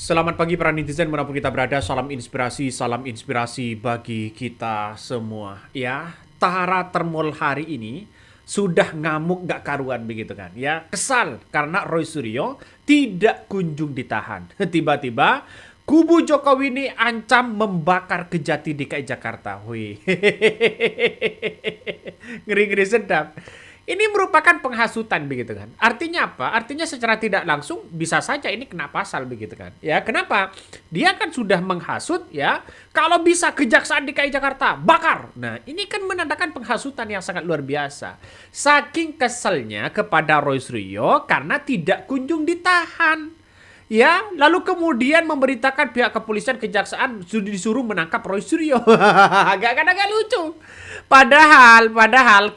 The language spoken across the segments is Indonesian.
Selamat pagi para netizen manapun kita berada, salam inspirasi bagi kita semua. Ya, Tara Termol hari ini sudah ngamuk gak karuan begitu kan. Ya, kesal karena Roy Suryo tidak kunjung ditahan. Tiba-tiba kubu Jokowi ini ancam membakar Kejati DKI Jakarta. Wih. Ngeri-ngeri sedap. Ini merupakan penghasutan begitu kan. Artinya apa? Artinya secara tidak langsung bisa saja ini kena pasal begitu kan. Ya, kenapa? Dia kan sudah menghasut ya. Kalau bisa Kejaksaan DKI Jakarta bakar. Nah, ini kan menandakan penghasutan yang sangat luar biasa. Saking keselnya kepada Roy Suryo karena tidak kunjung ditahan. Ya, lalu kemudian memberitakan pihak kepolisian kejaksaan sudah disuruh menangkap Roy Suryo. Agak lucu. Padahal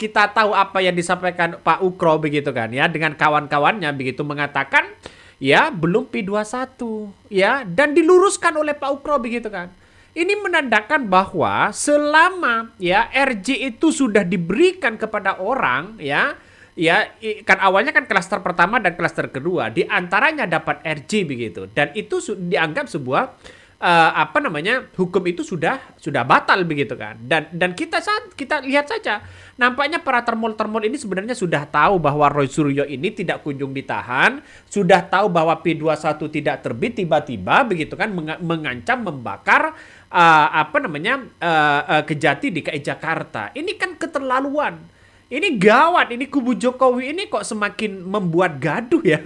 kita tahu apa yang disampaikan Pak Ukro begitu kan ya, dengan kawan-kawannya begitu mengatakan ya belum P21 ya, dan diluruskan oleh Pak Ukro begitu kan. Ini menandakan bahwa selama ya RJ itu sudah diberikan kepada orang ya, kan awalnya kan klaster pertama dan klaster kedua, di antaranya dapat RJ begitu, dan itu dianggap sebuah hukum itu sudah batal begitu kan, dan kita lihat saja nampaknya para termol ini sebenarnya sudah tahu bahwa Roy Suryo ini tidak kunjung ditahan, sudah tahu bahwa P21 tidak terbit, tiba-tiba begitu kan mengancam membakar Kejati DKI Jakarta. Ini kan keterlaluan. Ini gawat, ini kubu Jokowi ini kok semakin membuat gaduh ya.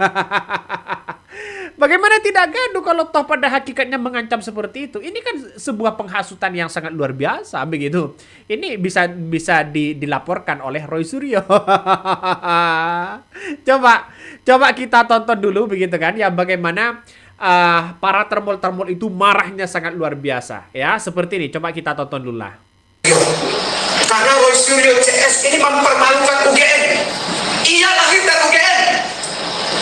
Bagaimana tidak gaduh kalau toh pada hakikatnya mengancam seperti itu? Ini kan sebuah penghasutan yang sangat luar biasa begitu. Ini bisa dilaporkan oleh Roy Suryo. Coba kita tonton dulu begitu kan ya, bagaimana para termol itu marahnya sangat luar biasa ya. Seperti ini, coba kita tonton dulu lah. Karena Roy Suryo CS ini mempermalukan UGM. Ia lahir dari UGM,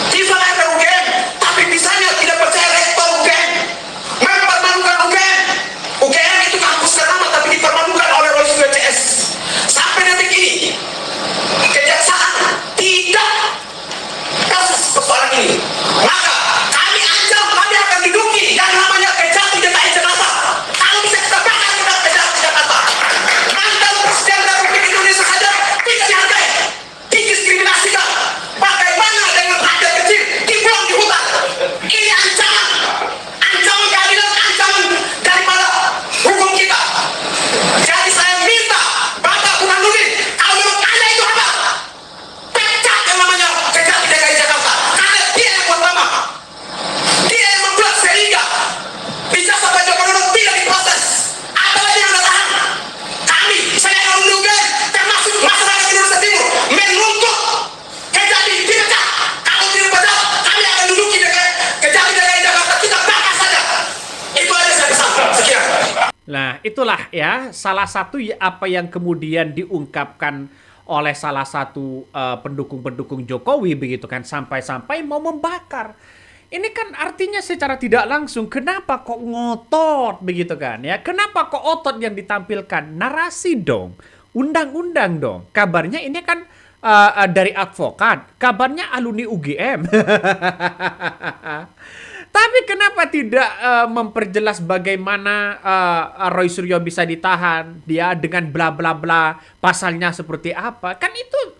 Tifa lahir dari UGM, tapi bisanya tidak percaya rektor UGM, mempermalukan UGM. UGM itu kampus ternama tapi dipermalukan oleh Roy Suryo CS. Sampai detik ini kejaksaan tidak kasus persoalan ini. Maka kami ancam, kami akan duduki yang namanya Kejati DKI Jakarta. Kalau bisa kita bakar kita Kejati Jakarta. Presiden Republik Indonesia saja tidak dihargai, didiskriminasikan. Bagaimana dengan rakyat kecil dibuang di hutan? Ini ancaman keadilan, ancaman daripada hukum kita. Jadi saya minta Bapak Burhanuddin, kalau memang Anda itu apa, pecat yang namanya Kejati DKI Jakarta, karena dia yang pertama, dia yang membuat sehingga ijazah Pak Joko Widodo tidak diproses. Apalagi yang Anda tahan? Saya akan menduga termasuk masyarakat Indonesia Timur menuntut Kejati dipecat. Kalau tidak dipecat, kami akan duduki Kejati DKI Jakarta, kita bakar saja. Itu aja saya pesan. Sekian. Nah, itulah ya salah satu apa yang kemudian diungkapkan oleh salah satu pendukung-pendukung Jokowi begitu kan, sampai-sampai mau membakar. Ini kan artinya secara tidak langsung kenapa kok ngotot begitu kan ya? Kenapa kok otot yang ditampilkan? Narasi dong, undang-undang dong. Kabarnya ini kan dari advokat, kabarnya alumni UGM. Tapi kenapa tidak memperjelas bagaimana Roy Suryo bisa ditahan? Dia dengan bla bla bla, pasalnya seperti apa? Kan itu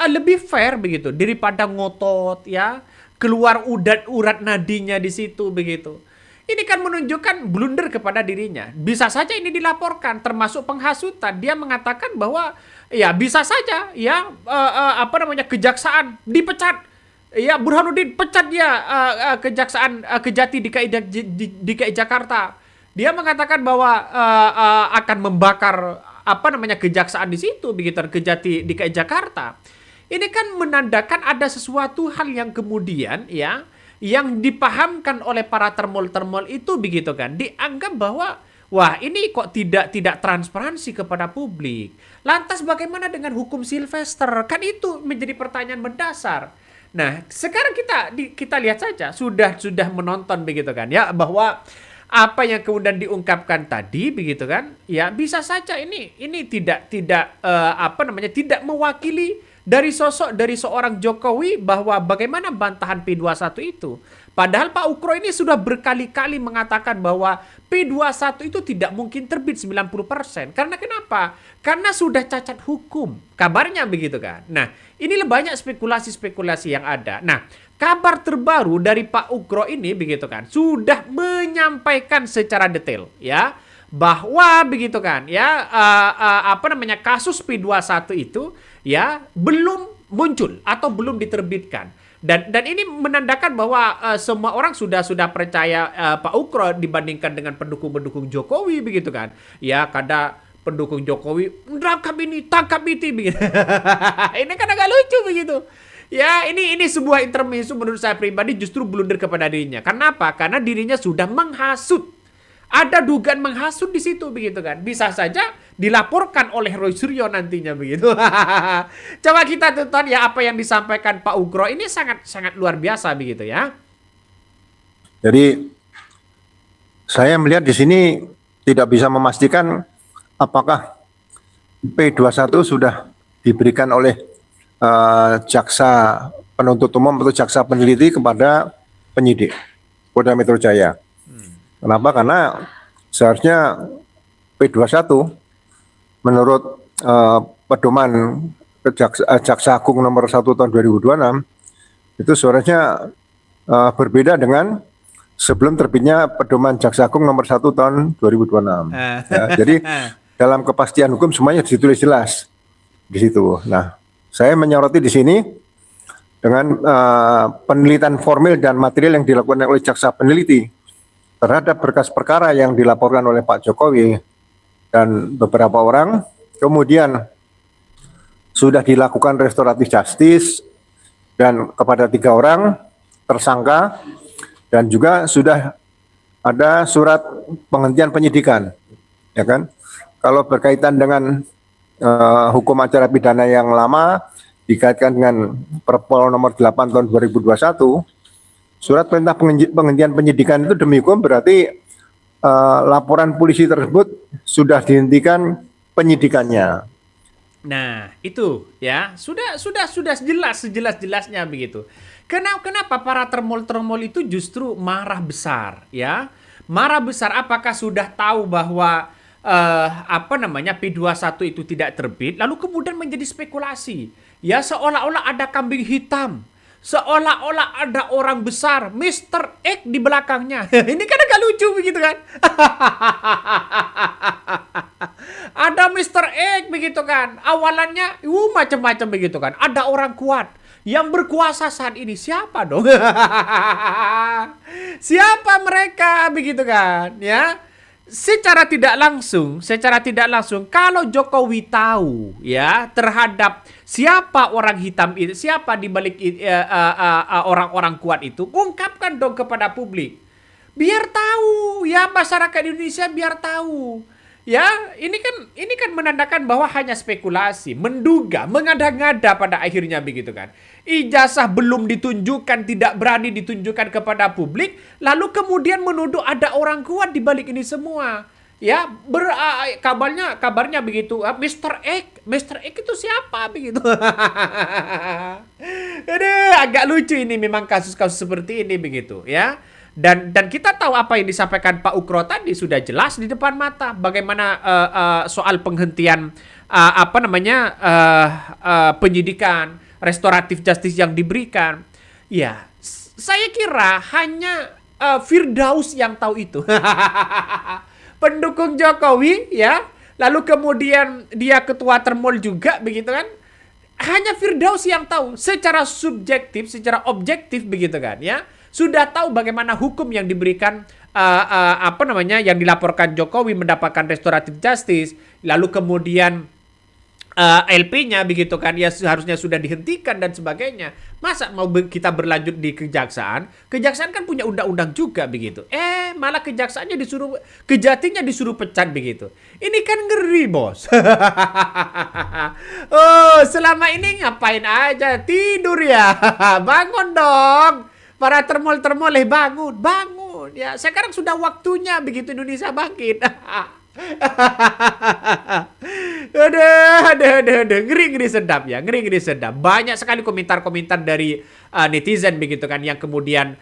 lebih fair begitu daripada ngotot ya. Keluar urat nadinya di situ begitu. Ini kan menunjukkan blunder kepada dirinya. Bisa saja ini dilaporkan, termasuk penghasutan. Dia mengatakan bahwa ya bisa saja ya kejaksaan dipecat. Ya, Burhanuddin pecat dia kejaksaan Kejati DKI Jakarta. Dia mengatakan bahwa akan membakar kejaksaan di situ begitu, Kejati DKI Jakarta. Ini kan menandakan ada sesuatu hal yang kemudian ya, yang dipahamkan oleh para termol itu begitu kan, dianggap bahwa wah ini kok tidak transparansi kepada publik. Lantas bagaimana dengan hukum Sylvester? Kan itu menjadi pertanyaan mendasar. Nah, sekarang kita lihat saja sudah menonton begitu kan ya, bahwa apa yang kemudian diungkapkan tadi begitu kan ya, bisa saja ini tidak mewakili dari seorang Jokowi, bahwa bagaimana bantahan P21 itu Padahal Pak Ukro ini sudah berkali-kali mengatakan bahwa P21 itu tidak mungkin terbit 90%. Karena kenapa? Karena sudah cacat hukum. Kabarnya begitu kan. Nah, inilah banyak spekulasi-spekulasi yang ada. Nah, kabar terbaru dari Pak Ukro ini begitu kan, sudah menyampaikan secara detail ya bahwa begitu kan ya kasus P21 itu ya belum muncul atau belum diterbitkan. Dan ini menandakan bahwa semua orang sudah percaya Pak Ukro dibandingkan dengan pendukung-pendukung Jokowi begitu kan. Ya, kada pendukung Jokowi tangkap itu begitu. Ini kan agak lucu begitu. Ya, ini sebuah intermezzo menurut saya pribadi justru blunder kepada dirinya. Kenapa? Karena dirinya sudah menghasut. Ada dugaan menghasut di situ begitu kan. Bisa saja dilaporkan oleh Roy Suryo nantinya begitu. Coba kita tonton ya apa yang disampaikan Pak Ukro. Ini sangat luar biasa begitu ya. Jadi saya melihat di sini tidak bisa memastikan apakah P21 sudah diberikan oleh jaksa penuntut umum atau jaksa peneliti kepada penyidik Polda Metro Jaya. Kenapa? Karena seharusnya P21 menurut pedoman Jaksa Agung nomor 1 tahun 2026 itu seharusnya berbeda dengan sebelum terbitnya pedoman Jaksa Agung nomor 1 tahun 2026. Ya, jadi dalam kepastian hukum semuanya ditulis jelas di situ. Nah, saya menyoroti di sini dengan penelitian formil dan material yang dilakukan oleh jaksa peneliti terhadap berkas perkara yang dilaporkan oleh Pak Jokowi dan beberapa orang, kemudian sudah dilakukan restoratif justice dan kepada 3 orang tersangka, dan juga sudah ada surat penghentian penyidikan, ya kan? Kalau berkaitan dengan hukum acara pidana yang lama dikaitkan dengan Perpol nomor 8 tahun 2021. Surat perintah penghentian penyidikan itu demi hukum berarti laporan polisi tersebut sudah dihentikan penyidikannya. Nah, itu ya sudah sejelas-jelasnya begitu. Kenapa para termol itu justru marah besar ya? Marah besar apakah sudah tahu bahwa P21 itu tidak terbit lalu kemudian menjadi spekulasi. Ya seolah-olah ada kambing hitam. Seolah-olah ada orang besar, Mr. X di belakangnya. Ini kan agak lucu begitu kan? Ada Mr. X begitu kan? Awalannya, macam-macam begitu kan? Ada orang kuat yang berkuasa saat ini. Siapa dong? Siapa mereka begitu kan? Ya. Secara tidak langsung kalau Jokowi tahu ya terhadap siapa orang hitam itu, siapa di balik orang-orang kuat itu, ungkapkan dong kepada publik. Biar tahu ya masyarakat Indonesia biar tahu. Ya, ini kan menandakan bahwa hanya spekulasi, menduga, mengada-ngada pada akhirnya begitu kan. Ijazah belum ditunjukkan, tidak berani ditunjukkan kepada publik, lalu kemudian menuduh ada orang kuat di balik ini semua. Ya, kabarnya begitu. Mr. X itu siapa begitu? Aduh, agak lucu ini memang kasus-kasus seperti ini begitu ya. Dan kita tahu apa yang disampaikan Pak Ukro tadi sudah jelas di depan mata bagaimana soal penghentian penyidikan, restoratif justice yang diberikan. Ya, saya kira hanya Firdaus yang tahu itu. Pendukung Jokowi ya, lalu kemudian dia ketua termol juga begitu kan. Hanya Firdaus yang tahu secara subjektif, secara objektif begitu kan ya. Sudah tahu bagaimana hukum yang diberikan yang dilaporkan Jokowi mendapatkan restoratif justice, lalu kemudian LP-nya begitu kan ya seharusnya sudah dihentikan dan sebagainya. Masa mau kita berlanjut di kejaksaan? Kejaksaan kan punya undang-undang juga begitu. Malah kejatinya disuruh pecat begitu. Ini kan ngeri, Bos. Oh, selama ini ngapain aja? Tidur ya. Bangun dong. Para termol bangun. Ya, sekarang sudah waktunya begitu Indonesia bangkit. Aduh, ngeri sedap ya, ngeri sedap. Banyak sekali komentar-komentar dari netizen begitu kan yang kemudian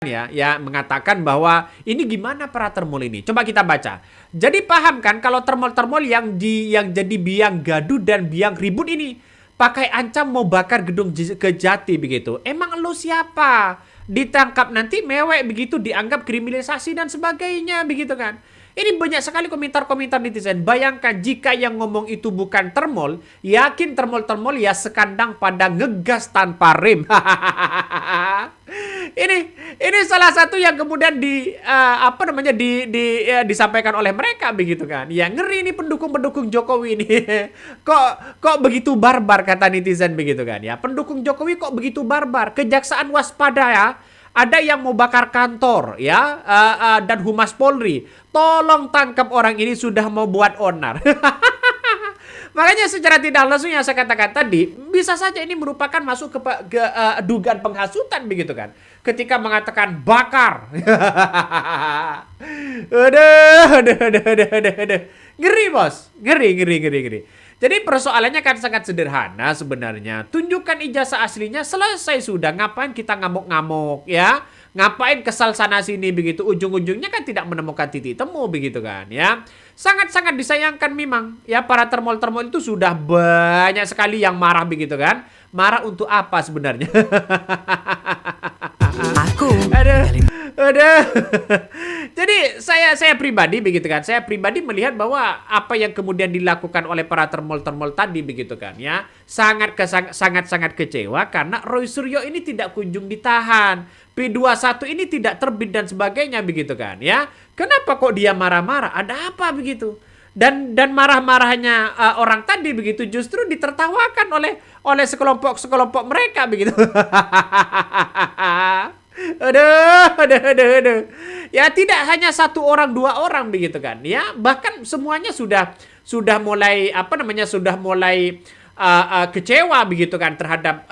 ya mengatakan bahwa ini gimana para termol ini. Coba kita baca. Jadi paham kan kalau termol-termol yang jadi biang gaduh dan biang ribut ini pakai ancam mau bakar gedung Kejati begitu. Emang lo siapa? Ditangkap nanti mewek begitu dianggap kriminalisasi dan sebagainya begitu kan. Ini banyak sekali komentar-komentar netizen. Bayangkan jika yang ngomong itu bukan termol, yakin termol-termol ya sekandang pada ngegas tanpa rem. ini salah satu yang kemudian disampaikan oleh mereka begitu kan. Ya ngeri nih pendukung-pendukung Jokowi ini. kok begitu barbar kata netizen begitu kan ya. Pendukung Jokowi kok begitu barbar? Kejaksaan waspada ya. Ada yang mau bakar kantor ya dan Humas Polri. Tolong tangkap orang ini sudah mau buat onar. Makanya secara tidak langsung yang saya katakan tadi, bisa saja ini merupakan masuk ke dugaan penghasutan begitu kan. Ketika mengatakan bakar. Aduh. Ngeri bos. Ngeri. Jadi persoalannya kan sangat sederhana sebenarnya. Tunjukkan ijazah aslinya, selesai sudah. Ngapain kita ngamuk-ngamuk ya? Ngapain kesal sana sini begitu? Ujung-ujungnya kan tidak menemukan titik temu begitu kan ya. Sangat-sangat disayangkan memang ya, para termol-termol itu sudah banyak sekali yang marah begitu kan. Marah untuk apa sebenarnya? Aduh. Jadi saya pribadi begitu kan. Saya pribadi melihat bahwa apa yang kemudian dilakukan oleh para termol-termol tadi begitu kan ya, sangat kecewa karena Roy Suryo ini tidak kunjung ditahan. P21 ini tidak terbit dan sebagainya begitu kan ya. Kenapa kok dia marah-marah? Ada apa begitu? Dan marah-marahnya orang tadi begitu justru ditertawakan oleh sekelompok mereka begitu. Aduh. Ya tidak hanya satu orang, dua orang begitu kan. Ya, bahkan semuanya sudah mulai kecewa begitu kan terhadap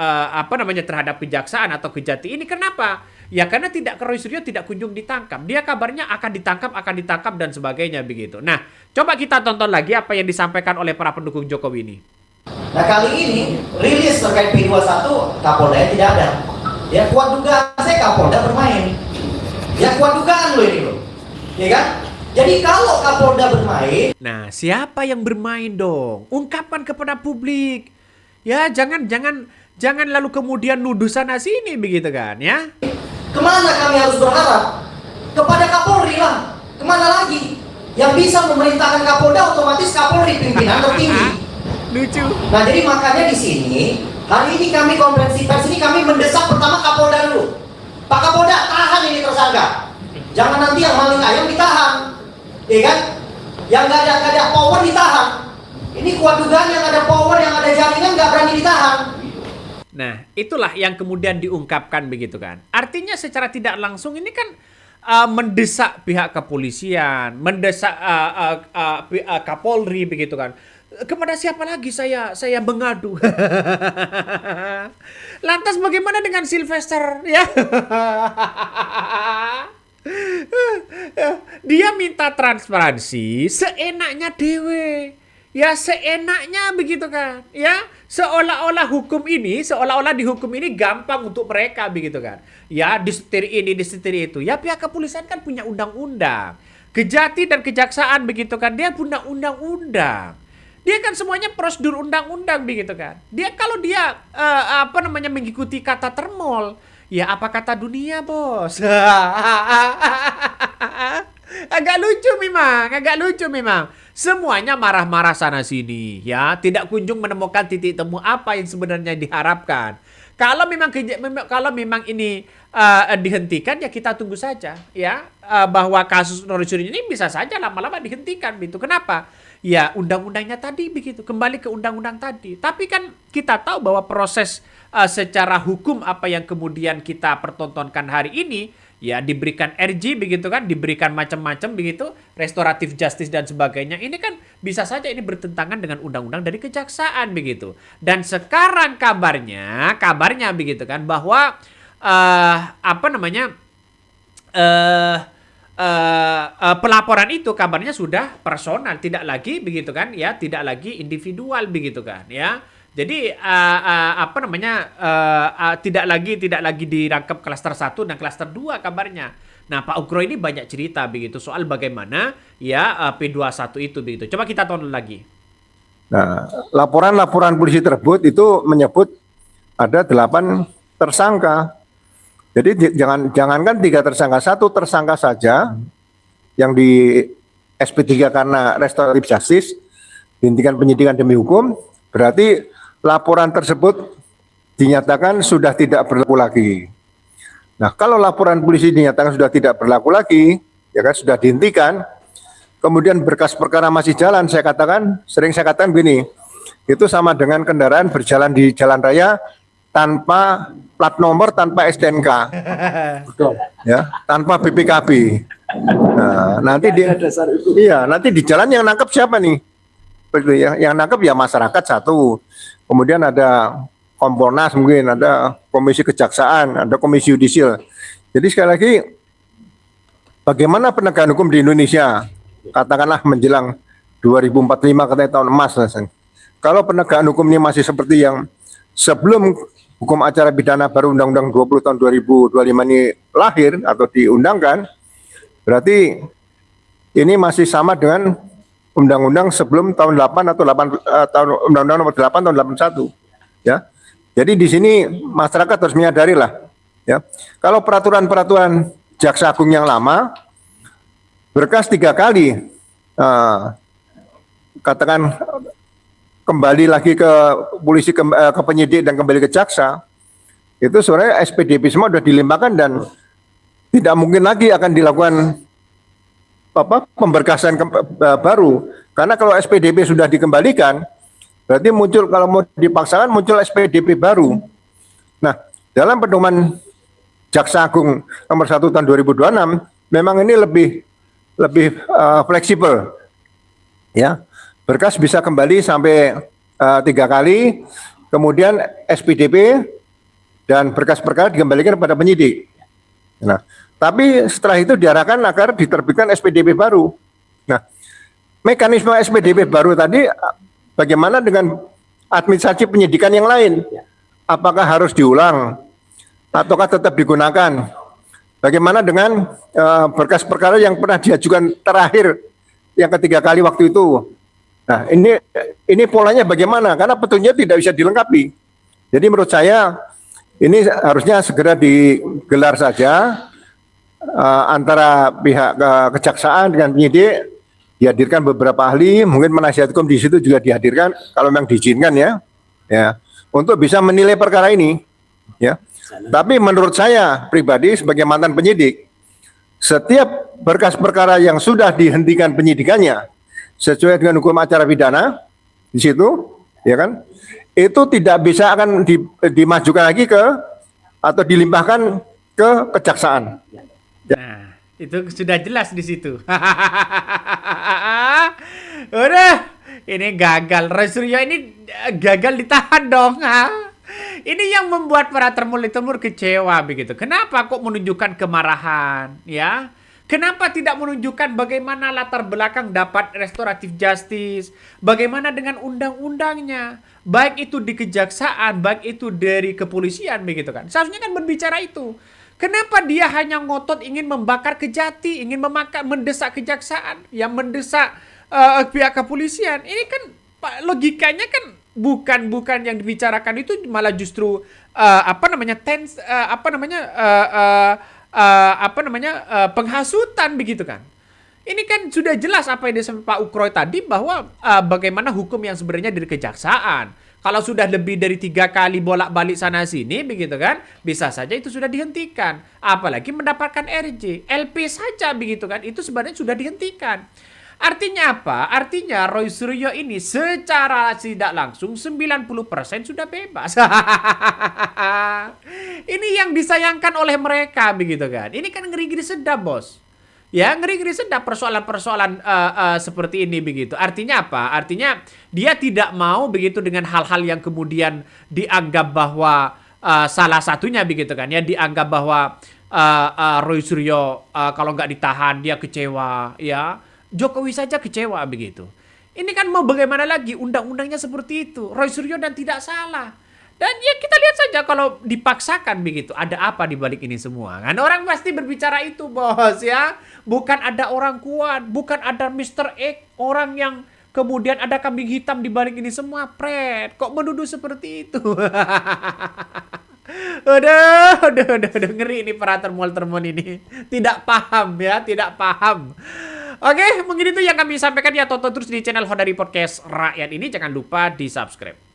terhadap kejaksaan atau Kejati ini. Kenapa? Ya karena Roy Suryo tidak kunjung ditangkap. Dia kabarnya akan ditangkap dan sebagainya begitu. Nah, coba kita tonton lagi apa yang disampaikan oleh para pendukung Jokowi ini. Nah kali ini rilis terkait P21 Kapolda tidak ada. Ya kuat dugaan saya Kapolda bermain. Ya kuat dugaan lo ini lo. Ya kan? Jadi kalau Kapolda bermain. Nah, siapa yang bermain dong? Ungkapkan kepada publik. Ya, jangan lalu kemudian nuduh sana sini begitu kan ya. Kemana kami harus berharap? Kepada Kapolri lah. Kemana lagi? Yang bisa memerintahkan Kapolda otomatis Kapolri pimpinan tertinggi. Lucu. Nah jadi makanya di sini hari ini kami konferensi pers ini kami mendesak pertama Kapolda dulu. Pak Kapolda tahan ini tersangka. Jangan nanti yang maling ayam ditahan, ya kan? Yang nggak ada power ditahan. Ini kuat dugaan yang ada power, yang ada jaringan nggak berani ditahan. Nah, itulah yang kemudian diungkapkan begitu kan. Artinya secara tidak langsung ini kan mendesak pihak kepolisian, mendesak Kapolri begitu kan. Kepada siapa lagi saya mengadu? Lantas bagaimana dengan Sylvester ya? Dia minta transparansi seenaknya dewe. Ya seenaknya begitu kan. Ya, seolah-olah dihukum ini gampang untuk mereka begitu kan. Ya, disetir ini, disetir itu. Ya, pihak kepolisian kan punya undang-undang. Kejati dan kejaksaan begitu kan, dia punya undang-undang. Dia kan semuanya prosedur undang-undang begitu kan. Dia kalau dia mengikuti kata termol, ya apa kata dunia, Bos? Agak lucu memang. Semuanya marah-marah sana sini, ya, tidak kunjung menemukan titik temu apa yang sebenarnya diharapkan. Kalau memang ini dihentikan, ya kita tunggu saja, ya, bahwa kasus Roy Suryo ini bisa saja lama-lama dihentikan, gitu. Kenapa? Ya undang-undangnya tadi begitu, kembali ke undang-undang tadi. Tapi kan kita tahu bahwa proses secara hukum apa yang kemudian kita pertontonkan hari ini, ya diberikan RG begitu kan, diberikan macam-macam begitu, restoratif justice dan sebagainya. Ini kan bisa saja ini bertentangan dengan undang-undang dari kejaksaan begitu. Dan sekarang kabarnya begitu kan bahwa pelaporan itu kabarnya sudah personal, tidak lagi begitu kan ya, tidak lagi individual begitu kan ya. Jadi apa namanya tidak lagi dirangkap klaster 1 dan klaster 2 kabarnya. Nah, Pak Ukro ini banyak cerita begitu soal bagaimana ya P21 itu begitu. Coba kita tonton lagi. Nah, laporan-laporan polisi tersebut itu menyebut ada 8 tersangka. Jadi jangankan 3 tersangka, 1 tersangka saja yang di SP3 karena restoratif justice, dihentikan penyidikan demi hukum, berarti laporan tersebut dinyatakan sudah tidak berlaku lagi. Nah, kalau laporan polisi dinyatakan sudah tidak berlaku lagi, ya kan sudah dihentikan, kemudian berkas perkara masih jalan, sering saya katakan begini, itu sama dengan kendaraan berjalan di jalan raya tanpa plat nomor, tanpa STNK, ya, tanpa BPKB. Nah, nanti nanti di jalan yang nangkep siapa nih? Yang nangkep ya masyarakat satu. Kemudian ada Kompolnas, mungkin ada Komisi Kejaksaan, ada Komisi Yudisial. Jadi sekali lagi, bagaimana penegakan hukum di Indonesia? Katakanlah menjelang 2045 katanya tahun emas. Kalau penegakan hukum ini masih seperti yang sebelum hukum acara pidana baru Undang-Undang 20 tahun 2025 ini lahir atau diundangkan, berarti ini masih sama dengan undang-undang sebelum tahun 8 atau 8 tahun Undang-Undang nomor 8 tahun 81, ya. Jadi di sini masyarakat harus menyadari lah, ya. Kalau peraturan-peraturan Jaksa Agung yang lama berkas 3 kali katakan kembali lagi ke polisi, ke penyidik dan kembali ke jaksa, itu sebenarnya SPDP semua sudah dilimpahkan dan tidak mungkin lagi akan dilakukan pemberkasan baru, karena kalau SPDP sudah dikembalikan berarti muncul, kalau mau dipaksakan muncul SPDP baru. Nah, dalam pedoman Jaksa Agung nomor 1 tahun 2026 memang ini lebih fleksibel, ya, berkas bisa kembali sampai 3 kali, kemudian SPDP dan berkas-berkas dikembalikan kepada penyidik. Nah, tapi setelah itu diarahkan agar diterbitkan SPDP baru. Nah, mekanisme SPDP baru tadi bagaimana dengan administrasi penyidikan yang lain? Apakah harus diulang ataukah tetap digunakan? Bagaimana dengan berkas perkara yang pernah diajukan terakhir yang ketiga kali waktu itu? Nah, ini polanya bagaimana? Karena petunjuknya tidak bisa dilengkapi. Jadi menurut saya ini harusnya segera digelar saja antara pihak kejaksaan dengan penyidik, dihadirkan beberapa ahli, mungkin penasihat hukum di situ juga dihadirkan kalau memang diizinkan, ya, untuk bisa menilai perkara ini, ya. Tapi menurut saya pribadi sebagai mantan penyidik, setiap berkas perkara yang sudah dihentikan penyidikannya sesuai dengan hukum acara pidana di situ, ya kan, itu tidak bisa akan dimajukan lagi atau dilimpahkan ke kejaksaan. Nah, itu sudah jelas di situ. Udah, ini gagal. Roy Suryo ini gagal ditahan dong. Ini yang membuat para termul-termul kecewa begitu. Kenapa kok menunjukkan kemarahan, ya? Kenapa tidak menunjukkan bagaimana latar belakang dapat restoratif justice? Bagaimana dengan undang-undangnya? Baik itu di kejaksaan, baik itu dari kepolisian begitu kan. Seharusnya kan berbicara itu. Kenapa dia hanya ngotot ingin membakar Kejati, ingin mendesak kejaksaan, yang mendesak pihak kepolisian? Ini kan logikanya kan bukan yang dibicarakan itu, malah justru penghasutan begitu kan. Ini kan sudah jelas apa yang disampaikan Pak Ukroy tadi, bahwa bagaimana hukum yang sebenarnya dari kejaksaan. Kalau sudah lebih dari 3 kali bolak-balik sana sini begitu kan, bisa saja itu sudah dihentikan. Apalagi mendapatkan RJ, LP saja begitu kan, itu sebenarnya sudah dihentikan. Artinya apa? Artinya Roy Suryo ini secara tidak langsung 90% sudah bebas. Ini yang disayangkan oleh mereka begitu kan. Ini kan ngeri-ngeri sedap, Bos. Ya, ngeri-ngeri sedap persoalan-persoalan seperti ini begitu. Artinya apa? Artinya dia tidak mau begitu dengan hal-hal yang kemudian dianggap bahwa salah satunya begitu kan ya, dianggap bahwa Roy Suryo kalau nggak ditahan dia kecewa, ya. Jokowi saja kecewa begitu. Ini kan mau bagaimana lagi, undang-undangnya seperti itu. Roy Suryo dan tidak salah. Dan ya kita lihat saja kalau dipaksakan begitu, ada apa di balik ini semua. Kan orang pasti berbicara itu, bos ya. Bukan ada orang kuat, bukan ada Mr. X, orang yang kemudian ada kambing hitam di balik ini semua, Pret. Kok menuduh seperti itu? Udah, ngeri ini para termol ini. Tidak paham ya, tidak paham. Oke, mungkin itu yang kami sampaikan ya. Tonton terus di channel Hodari Podcast Rakyat ini. Jangan lupa di subscribe.